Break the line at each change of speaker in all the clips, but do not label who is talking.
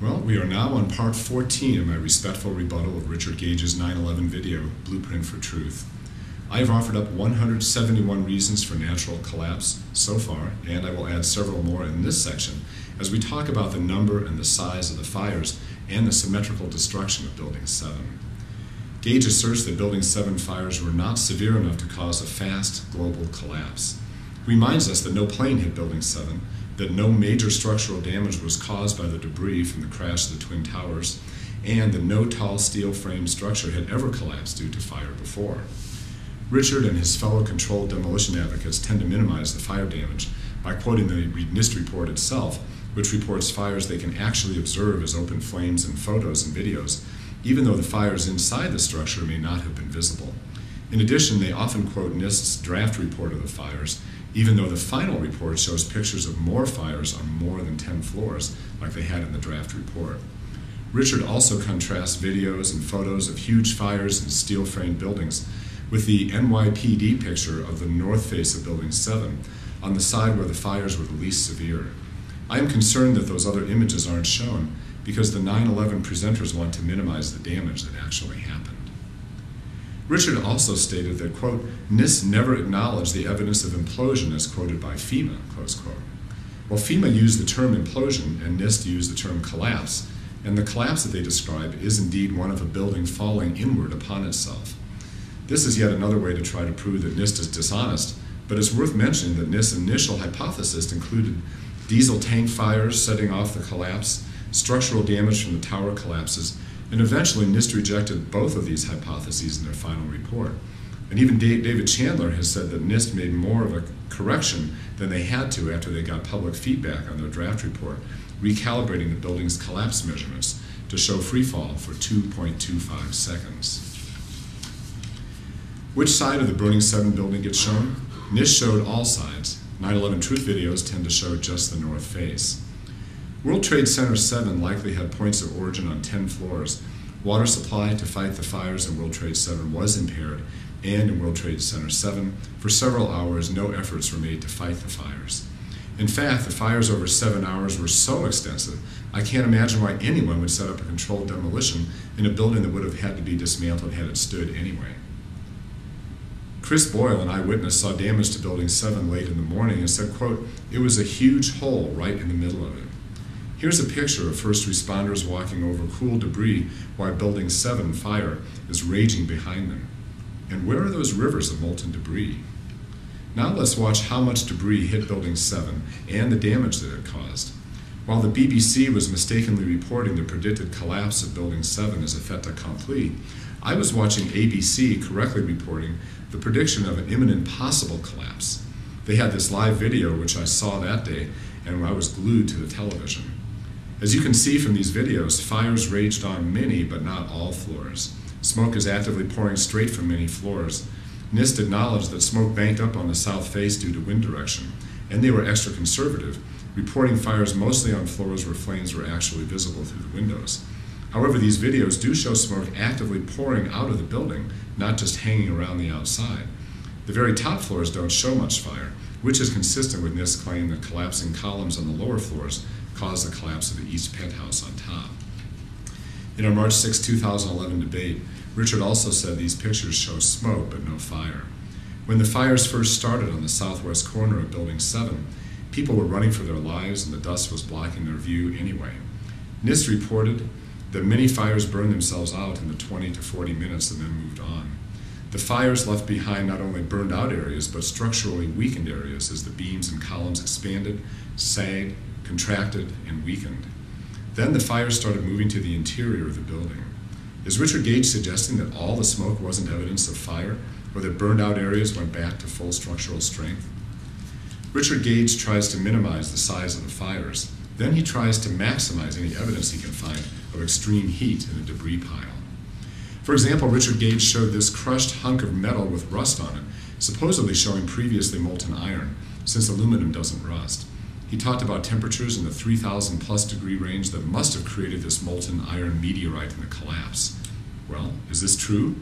Well, we are now on part 14 of my respectful rebuttal of Richard Gage's 9/11 video, Blueprint for Truth. I have offered up 171 reasons for natural collapse so far, and I will add several more in this section as we talk about the number and the size of the fires and the symmetrical destruction of Building 7. Gage asserts that Building 7 fires were not severe enough to cause a fast global collapse. He reminds us that no plane hit Building 7, that no major structural damage was caused by the debris from the crash of the Twin Towers, and that no tall steel frame structure had ever collapsed due to fire before. Richard and his fellow controlled demolition advocates tend to minimize the fire damage by quoting the NIST report itself, which reports fires they can actually observe as open flames in photos and videos, even though the fires inside the structure may not have been visible. In addition, they often quote NIST's draft report of the fires, even though the final report shows pictures of more fires on more than 10 floors, like they had in the draft report. Richard also contrasts videos and photos of huge fires in steel-framed buildings with the NYPD picture of the north face of Building 7, on the side where the fires were the least severe. I am concerned that those other images aren't shown because the 9/11 presenters want to minimize the damage that actually happened. Richard also stated that, quote, NIST never acknowledged the evidence of implosion as quoted by FEMA, close quote. Well, FEMA used the term implosion and NIST used the term collapse, and the collapse that they describe is indeed one of a building falling inward upon itself. This is yet another way to try to prove that NIST is dishonest, but it's worth mentioning that NIST's initial hypothesis included diesel tank fires setting off the collapse, structural damage from the tower collapses, and eventually NIST rejected both of these hypotheses in their final report. And even David Chandler has said that NIST made more of a correction than they had to after they got public feedback on their draft report, recalibrating the building's collapse measurements to show freefall for 2.25 seconds. Which side of the Burning 7 building gets shown? NIST showed all sides. 9/11 truth videos tend to show just the north face. World Trade Center 7 likely had points of origin on 10 floors. Water supply to fight the fires in World Trade 7 was impaired, and in World Trade Center 7, for several hours, no efforts were made to fight the fires. In fact, the fires over 7 hours were so extensive, I can't imagine why anyone would set up a controlled demolition in a building that would have had to be dismantled had it stood anyway. Chris Boyle, an eyewitness, saw damage to Building 7 late in the morning and said, quote, it was a huge hole right in the middle of it. Here's a picture of first responders walking over cool debris while Building 7 fire is raging behind them. And where are those rivers of molten debris? Now let's watch how much debris hit Building 7 and the damage that it caused. While the BBC was mistakenly reporting the predicted collapse of Building 7 as a fait accompli, I was watching ABC correctly reporting the prediction of an imminent possible collapse. They had this live video which I saw that day, and I was glued to the television. As you can see from these videos, fires raged on many but not all floors. Smoke is actively pouring straight from many floors. NIST acknowledged that smoke banked up on the south face due to wind direction, and they were extra conservative, reporting fires mostly on floors where flames were actually visible through the windows. However, these videos do show smoke actively pouring out of the building, not just hanging around the outside. The very top floors don't show much fire, which is consistent with NIST's claim that collapsing columns on the lower floors caused the collapse of the east penthouse on top. In our March 6, 2011 debate, Richard also said these pictures show smoke but no fire. When the fires first started on the southwest corner of Building 7, people were running for their lives and the dust was blocking their view anyway. NIST reported that many fires burned themselves out in the 20 to 40 minutes and then moved on. The fires left behind not only burned out areas but structurally weakened areas as the beams and columns expanded, sagged, contracted, and weakened. Then the fire started moving to the interior of the building. Is Richard Gage suggesting that all the smoke wasn't evidence of fire, or that burned out areas went back to full structural strength? Richard Gage tries to minimize the size of the fires. Then he tries to maximize any evidence he can find of extreme heat in a debris pile. For example, Richard Gage showed this crushed hunk of metal with rust on it, supposedly showing previously molten iron, since aluminum doesn't rust. He talked about temperatures in the 3,000 plus degree range that must have created this molten iron meteorite in the collapse. Well, is this true?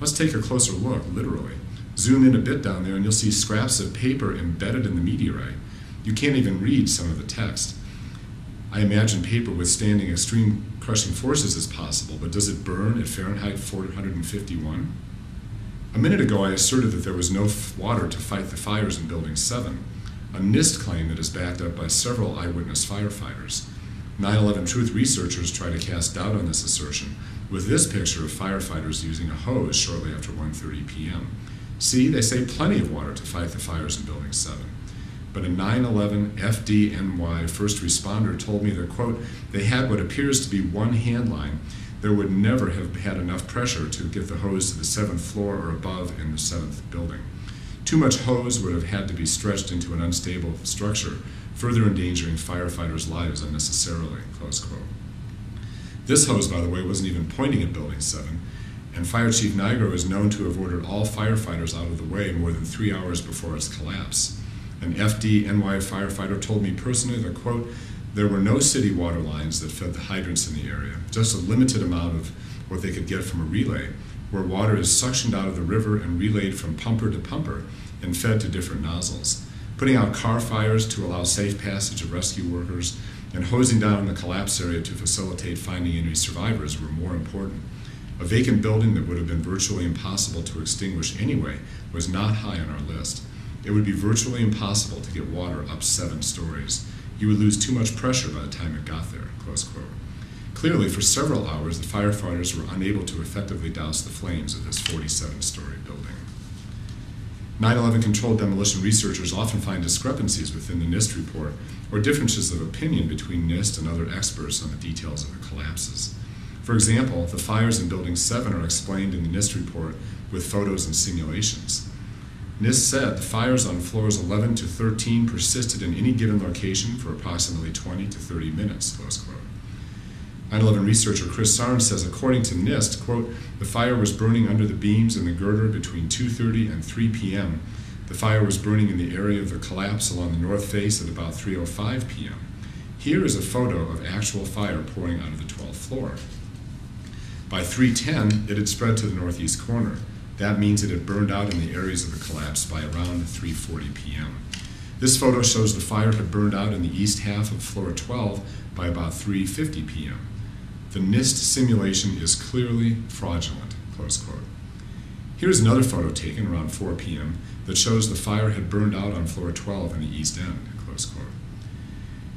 Let's take a closer look, literally. Zoom in a bit down there and you'll see scraps of paper embedded in the meteorite. You can't even read some of the text. I imagine paper withstanding extreme crushing forces is possible, but does it burn at Fahrenheit 451? A minute ago, I asserted that there was no water to fight the fires in Building 7, a NIST claim that is backed up by several eyewitness firefighters. 9/11 Truth researchers try to cast doubt on this assertion with this picture of firefighters using a hose shortly after 1:30 p.m. See, they say plenty of water to fight the fires in Building 7. But a 9/11 FDNY first responder told me that, quote, they had what appears to be one hand line. There would never have had enough pressure to get the hose to the 7th floor or above in the 7th building. Too much hose would have had to be stretched into an unstable structure, further endangering firefighters' lives unnecessarily, close quote. This hose, by the way, wasn't even pointing at Building 7, and Fire Chief Nigro is known to have ordered all firefighters out of the way more than 3 hours before its collapse. An FDNY firefighter told me personally that, quote, there were no city water lines that fed the hydrants in the area, just a limited amount of what they could get from a relay, where water is suctioned out of the river and relayed from pumper to pumper and fed to different nozzles. Putting out car fires to allow safe passage of rescue workers and hosing down the collapse area to facilitate finding any survivors were more important. A vacant building that would have been virtually impossible to extinguish anyway was not high on our list. It would be virtually impossible to get water up 7 stories. You would lose too much pressure by the time it got there, close quote. Clearly, for several hours, the firefighters were unable to effectively douse the flames of this 47-story building. 9/11 controlled demolition researchers often find discrepancies within the NIST report or differences of opinion between NIST and other experts on the details of the collapses. For example, the fires in Building 7 are explained in the NIST report with photos and simulations. NIST said the fires on floors 11 to 13 persisted in any given location for approximately 20 to 30 minutes, close quote. 9/11 researcher Chris Sarnes says, according to NIST, quote, the fire was burning under the beams in the girder between 2:30 and 3 p.m. The fire was burning in the area of the collapse along the north face at about 3:05 p.m. Here is a photo of actual fire pouring out of the 12th floor. By 3:10, it had spread to the northeast corner. That means it had burned out in the areas of the collapse by around 3:40 p.m. This photo shows the fire had burned out in the east half of floor 12 by about 3:50 p.m. The NIST simulation is clearly fraudulent, close quote. Here's another photo taken around 4 p.m. that shows the fire had burned out on floor 12 in the east end, close quote.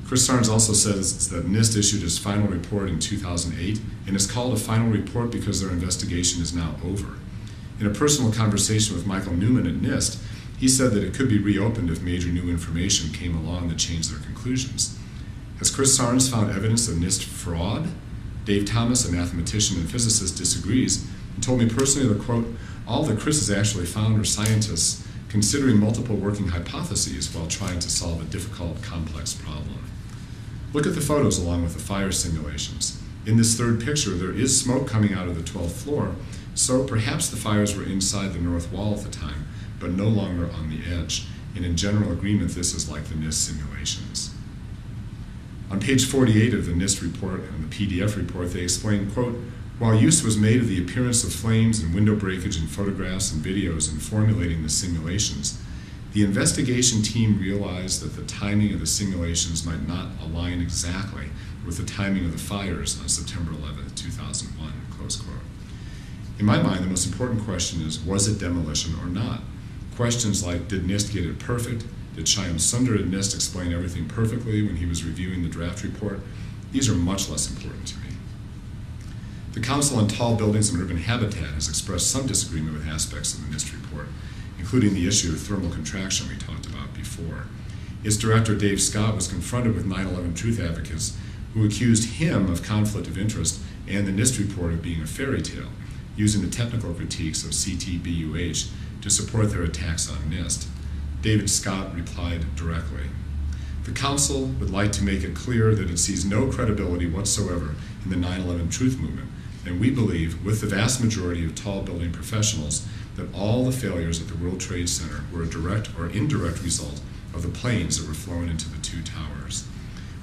Chris Sarnes also says that NIST issued its final report in 2008, and it's called a final report because their investigation is now over. In a personal conversation with Michael Newman at NIST, he said that it could be reopened if major new information came along that changed their conclusions. Has Chris Sarnes found evidence of NIST fraud? Dave Thomas, a mathematician and physicist, disagrees and told me personally that, quote, all that Chris has actually found are scientists considering multiple working hypotheses while trying to solve a difficult, complex problem. Look at the photos along with the fire simulations. In this third picture, there is smoke coming out of the 12th floor, so perhaps the fires were inside the north wall at the time, but no longer on the edge. And in general agreement, this is like the NIST simulations. On page 48 of the NIST report and the PDF report, they explain, quote, while use was made of the appearance of flames and window breakage in photographs and videos in formulating the simulations, the investigation team realized that the timing of the simulations might not align exactly with the timing of the fires on September 11, 2001, close quote. In my mind, the most important question is, was it demolition or not? Questions like, did NIST get it perfect? Did Shyam Sundar at NIST explain everything perfectly when he was reviewing the draft report? These are much less important to me. The Council on Tall Buildings and Urban Habitat has expressed some disagreement with aspects of the NIST report, including the issue of thermal contraction we talked about before. Its director, Dave Scott, was confronted with 9/11 Truth advocates who accused him of conflict of interest and the NIST report of being a fairy tale, using the technical critiques of CTBUH to support their attacks on NIST. David Scott replied directly, the Council would like to make it clear that it sees no credibility whatsoever in the 9/11 Truth movement, and we believe, with the vast majority of tall building professionals, that all the failures at the World Trade Center were a direct or indirect result of the planes that were flown into the two towers.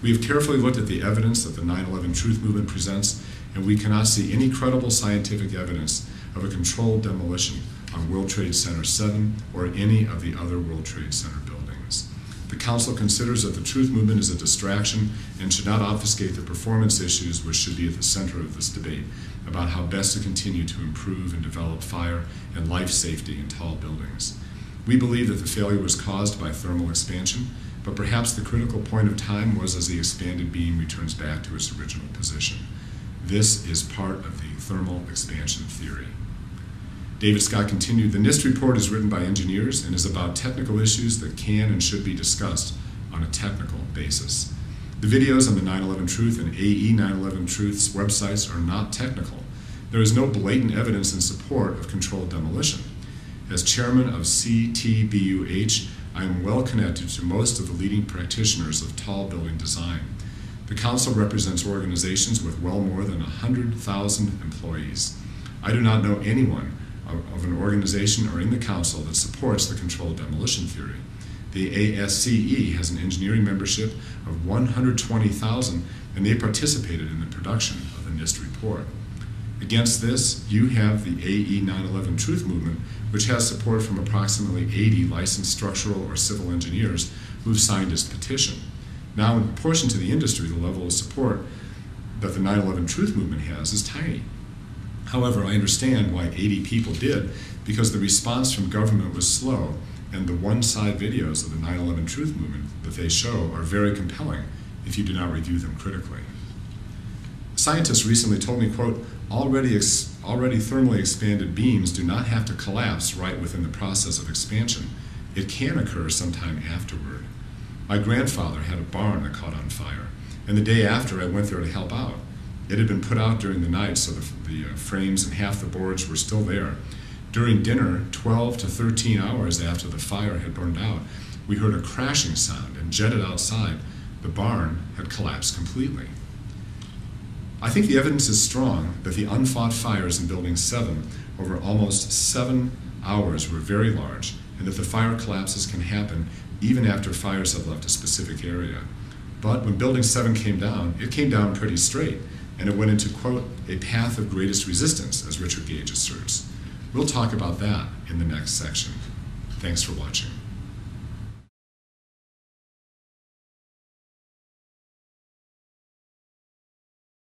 We have carefully looked at the evidence that the 9/11 Truth movement presents, and we cannot see any credible scientific evidence of a controlled demolition on World Trade Center 7 or any of the other World Trade Center buildings. The Council considers that the truth movement is a distraction and should not obfuscate the performance issues which should be at the center of this debate about how best to continue to improve and develop fire and life safety in tall buildings. We believe that the failure was caused by thermal expansion, but perhaps the critical point of time was as the expanded beam returns back to its original position. This is part of the thermal expansion theory. David Scott continued, the NIST report is written by engineers and is about technical issues that can and should be discussed on a technical basis. The videos on the 9/11 Truth and AE 9/11 Truth's websites are not technical. There is no blatant evidence in support of controlled demolition. As chairman of CTBUH, I am well connected to most of the leading practitioners of tall building design. The Council represents organizations with well more than 100,000 employees. I do not know anyone of an organization or in the Council that supports the controlled demolition theory. The ASCE has an engineering membership of 120,000, and they participated in the production of the NIST report. Against this, you have the AE 9/11 Truth movement, which has support from approximately 80 licensed structural or civil engineers who have signed its petition. Now, in proportion to the industry, the level of support that the 9/11 Truth movement has is tiny. However, I understand why 80 people did, because the response from government was slow, and the one-side videos of the 9/11 Truth movement that they show are very compelling if you do not review them critically. Scientists recently told me, quote, already thermally expanded beams do not have to collapse right within the process of expansion. It can occur sometime afterward. My grandfather had a barn that caught on fire, and the day after I went there to help out. It had been put out during the night, so the frames and half the boards were still there. During dinner, 12 to 13 hours after the fire had burned out, we heard a crashing sound and jetted outside. The barn had collapsed completely. I think the evidence is strong that the unfought fires in Building 7 over almost 7 hours were very large, and that the fire collapses can happen even after fires have left a specific area. But when Building 7 came down, it came down pretty straight, and it went into, quote, a path of greatest resistance, as Richard Gage asserts. We'll talk about that in the next section. Thanks for watching.